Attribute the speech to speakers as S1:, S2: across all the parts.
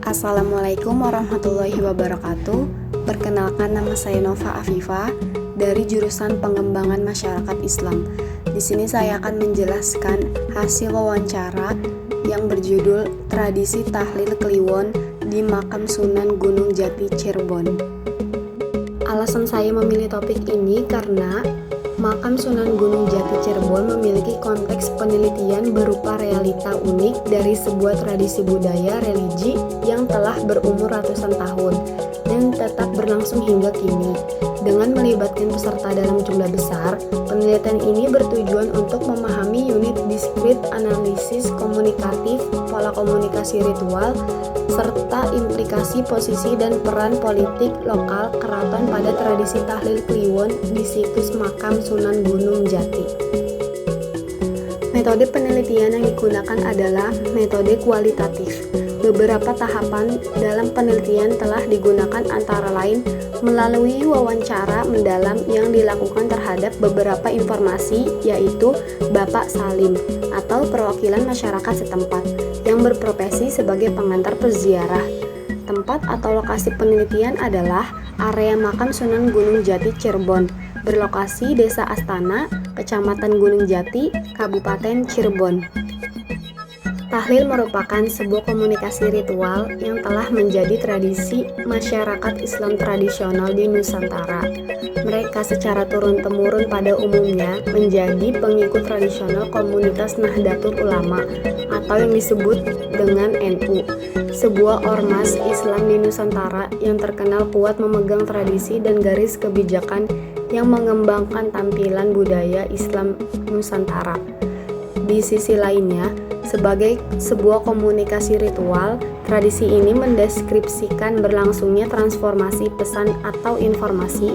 S1: Assalamualaikum warahmatullahi wabarakatuh. Perkenalkan, nama saya Nova Afifa dari jurusan Pengembangan Masyarakat Islam. Di sini saya akan menjelaskan hasil wawancara yang berjudul Tradisi Tahlil Kliwon di Makam Sunan Gunung Jati, Cirebon. Alasan saya memilih topik ini karena Makam Sunan Gunung Jati Cirebon memiliki konteks penelitian berupa realita unik dari sebuah tradisi budaya religi yang telah berumur ratusan tahun dan tetap berlangsung hingga kini. Dengan melibatkan peserta dalam jumlah besar, penelitian ini bertujuan untuk memahami unit diskrit analisis komunikatif, pola komunikasi ritual, serta implikasi posisi dan peran politik lokal keraton pada tradisi tahlil kliwon di situs Makam Sunan Gunung Jati. Metode penelitian yang digunakan adalah metode kualitatif. Beberapa tahapan dalam penelitian telah digunakan antara lain melalui wawancara mendalam yang dilakukan terhadap beberapa informasi, yaitu Bapak Salim atau perwakilan masyarakat setempat yang berprofesi sebagai pengantar peziarah. Tempat atau lokasi penelitian adalah area Makam Sunan Gunung Jati Cirebon, berlokasi Desa Astana, Kecamatan Gunung Jati, Kabupaten Cirebon. Tahlil merupakan sebuah komunikasi ritual yang telah menjadi tradisi masyarakat Islam tradisional di Nusantara. Mereka secara turun-temurun pada umumnya menjadi pengikut tradisional komunitas Nahdlatul Ulama atau yang disebut dengan NU, sebuah ormas Islam di Nusantara yang terkenal kuat memegang tradisi dan garis kebijakan yang mengembangkan tampilan budaya Islam Nusantara. Di sisi lainnya, sebagai sebuah komunikasi ritual, tradisi ini mendeskripsikan berlangsungnya transformasi pesan atau informasi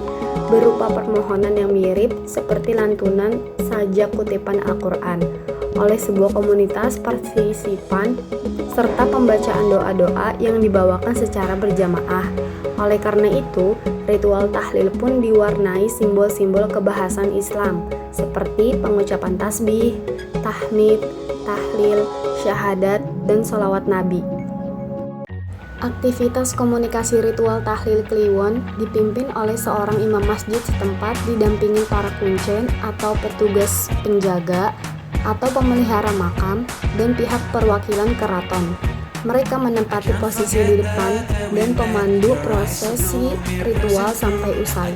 S1: berupa permohonan yang mirip seperti lantunan sajak kutipan Al-Quran oleh sebuah komunitas partisipan serta pembacaan doa-doa yang dibawakan secara berjamaah. Oleh karena itu, ritual tahlil pun diwarnai simbol-simbol kebahasan Islam seperti pengucapan tasbih, tahmid, tahlil, syahadat, dan sholawat Nabi. Aktivitas komunikasi ritual tahlil kliwon dipimpin oleh seorang imam masjid setempat didampingi para kuncen atau petugas penjaga atau pemelihara makam dan pihak perwakilan keraton. Mereka menempati posisi di depan dan pemandu prosesi ritual sampai usai.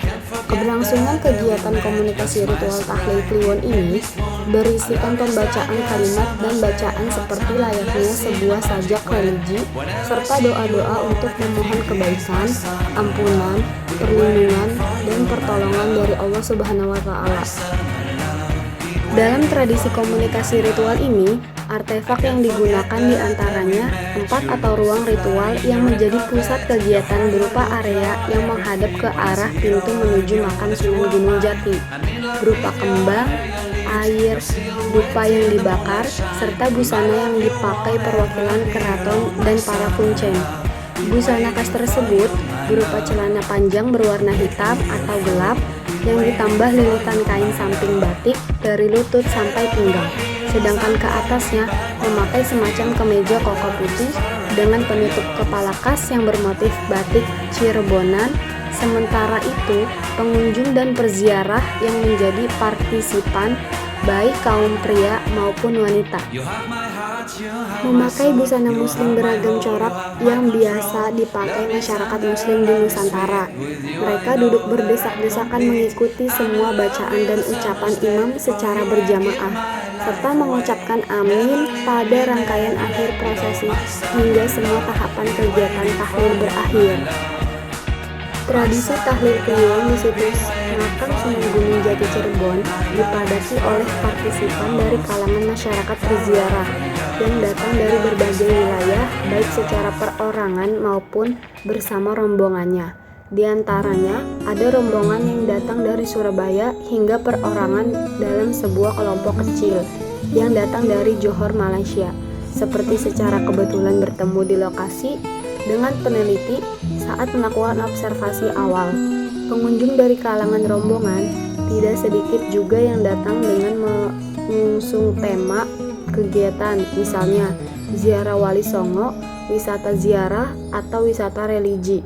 S1: Keberlangsungan kegiatan komunikasi ritual tahlil kliwon ini berisikan pembacaan kalimat dan bacaan seperti layaknya sebuah sajak religi, serta doa-doa untuk memohon kebaikan, ampunan, perlindungan, dan pertolongan dari Allah Subhanahu wa Ta'ala. Dalam tradisi komunikasi ritual ini, artefak yang digunakan diantaranya tempat atau ruang ritual yang menjadi pusat kegiatan berupa area yang menghadap ke arah pintu menuju Makam Sunan Gunung Jati, berupa kembang, air, dupa yang dibakar, serta busana yang dipakai perwakilan keraton dan para kuncen. Busana khas tersebut berupa celana panjang berwarna hitam atau gelap yang ditambah lilitan kain samping batik dari lutut sampai pinggang, sedangkan ke atasnya memakai semacam kemeja koko putih dengan penutup kepala khas yang bermotif batik Cirebonan. Sementara itu, pengunjung dan perziarah yang menjadi partisipan, baik kaum pria maupun wanita, memakai busana muslim beragam corak yang biasa dipakai masyarakat muslim di Nusantara. Mereka duduk berdesak-desakan mengikuti semua bacaan dan ucapan imam secara berjamaah, serta mengucapkan amin pada rangkaian akhir prosesi hingga semua tahapan kegiatan tahlil berakhir. Tradisi tahlil kliwon di situs Makam Sunan Gunung Jati Cirebon dipadati oleh partisipan dari kalangan masyarakat berziarah yang datang dari berbagai wilayah, baik secara perorangan maupun bersama rombongannya. Di antaranya, ada rombongan yang datang dari Surabaya hingga perorangan dalam sebuah kelompok kecil yang datang dari Johor, Malaysia. Seperti secara kebetulan bertemu di lokasi dengan peneliti saat melakukan observasi awal. Pengunjung dari kalangan rombongan tidak sedikit juga yang datang dengan mengusung tema kegiatan, misalnya ziarah Wali Songo, wisata ziarah, atau wisata religi.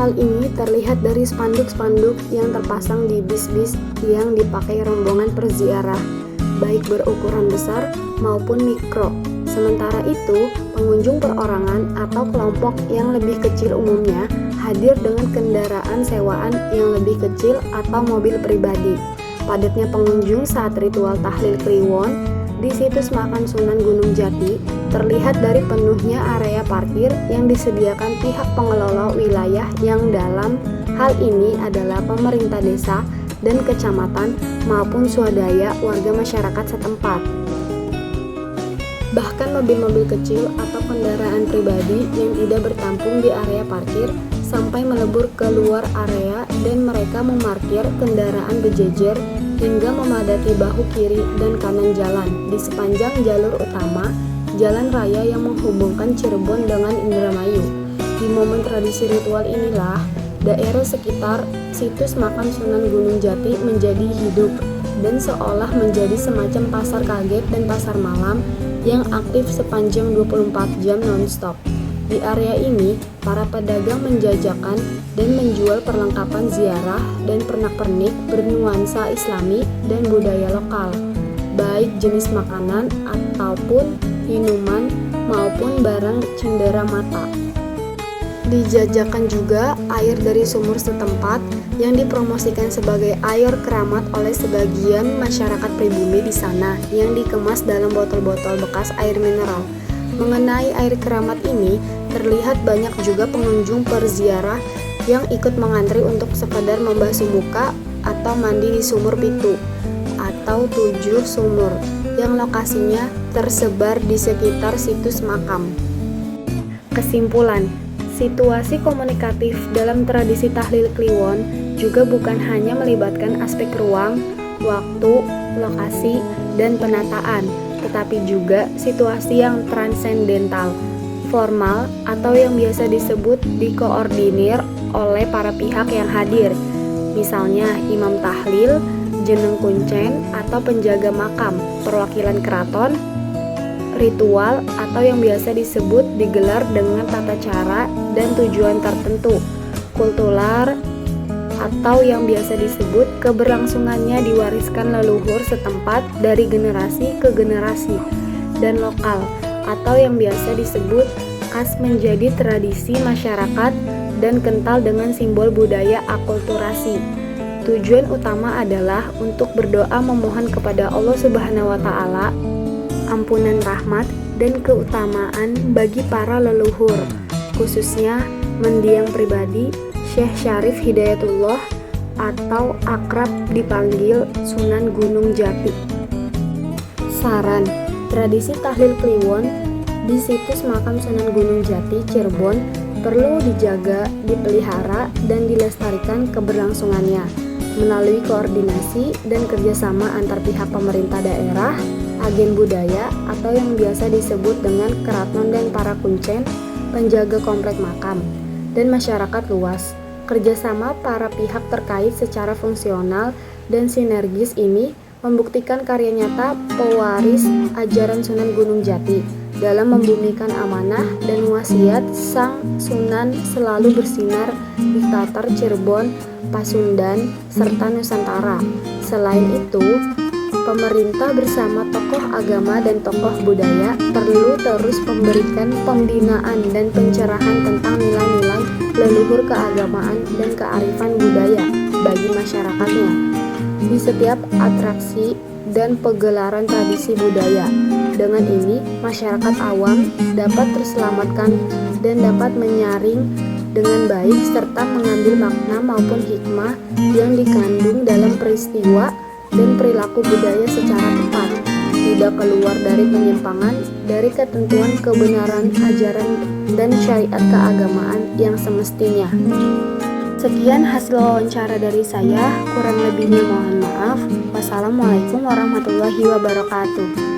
S1: Hal ini terlihat dari spanduk-spanduk yang terpasang di bis-bis yang dipakai rombongan perziarah, baik berukuran besar maupun mikro. Sementara itu, pengunjung perorangan atau kelompok yang lebih kecil umumnya hadir dengan kendaraan sewaan yang lebih kecil atau mobil pribadi. Padatnya pengunjung saat ritual tahlil Kliwon di situs makam Sunan Gunung Jati terlihat dari penuhnya area parkir yang disediakan pihak pengelola wilayah yang dalam hal ini adalah pemerintah desa dan kecamatan maupun swadaya warga masyarakat setempat. Bahkan mobil-mobil kecil atau kendaraan pribadi yang tidak bertampung di area parkir sampai melebur keluar area dan mereka memarkir kendaraan berjejer hingga memadati bahu kiri dan kanan jalan di sepanjang jalur utama jalan raya yang menghubungkan Cirebon dengan Indramayu. Di momen tradisi ritual inilah daerah sekitar situs makam Sunan Gunung Jati menjadi hidup dan seolah menjadi semacam pasar kaget dan pasar malam yang aktif sepanjang 24 jam non-stop. Di area ini, para pedagang menjajakan dan menjual perlengkapan ziarah dan pernak-pernik bernuansa Islami dan budaya lokal, baik jenis makanan ataupun minuman maupun barang cendera mata. Dijajakan juga air dari sumur setempat yang dipromosikan sebagai air keramat oleh sebagian masyarakat pribumi di sana yang dikemas dalam botol-botol bekas air mineral. Mengenai air keramat ini, terlihat banyak juga pengunjung perziarah yang ikut mengantri untuk sekedar membasuh muka atau mandi di sumur Pitu atau 7 sumur yang lokasinya tersebar di sekitar situs makam. Kesimpulan, situasi komunikatif dalam tradisi tahlil Kliwon juga bukan hanya melibatkan aspek ruang, waktu, lokasi, dan penataan, tetapi juga situasi yang transendental, formal, atau yang biasa disebut dikoordinir oleh para pihak yang hadir, misalnya imam tahlil, jeneng kuncen, atau penjaga makam, perwakilan keraton, ritual, atau yang biasa disebut digelar dengan tata cara dan tujuan tertentu, kultural, atau yang biasa disebut keberlangsungannya diwariskan leluhur setempat dari generasi ke generasi, dan lokal, atau yang biasa disebut khas menjadi tradisi masyarakat dan kental dengan simbol budaya akulturasi. Tujuan utama adalah untuk berdoa memohon kepada Allah Subhanahu wa Ta'ala ampunan rahmat dan keutamaan bagi para leluhur, khususnya mendiang pribadi Syekh Syarif Hidayatullah atau akrab dipanggil Sunan Gunung Jati. Saran, tradisi tahlil Kliwon di situs makam Sunan Gunung Jati, Cirebon perlu dijaga, dipelihara, dan dilestarikan keberlangsungannya melalui koordinasi dan kerjasama antar pihak pemerintah daerah, agen budaya, atau yang biasa disebut dengan keraton dan para kuncen, penjaga komplek makam, dan masyarakat luas. Kerjasama para pihak terkait secara fungsional dan sinergis ini membuktikan karya nyata pewaris ajaran Sunan Gunung Jati dalam membumikan amanah dan wasiat Sang Sunan selalu bersinar di Tatar Cirebon, Pasundan, serta Nusantara. Selain itu, pemerintah bersama tokoh agama dan tokoh budaya perlu terus memberikan pembinaan dan pencerahan tentang nilai-nilai leluhur keagamaan dan kearifan budaya bagi masyarakatnya di setiap atraksi dan pegelaran tradisi budaya. Dengan ini, masyarakat awam dapat terselamatkan dan dapat menyaring dengan baik serta mengambil makna maupun hikmah yang dikandung dalam peristiwa dan perilaku budaya secara tepat, tidak keluar dari penyimpangan dari ketentuan kebenaran ajaran dan syariat keagamaan yang semestinya. Sekian hasil wawancara dari saya, kurang lebihnya mohon maaf. Wassalamualaikum warahmatullahi wabarakatuh.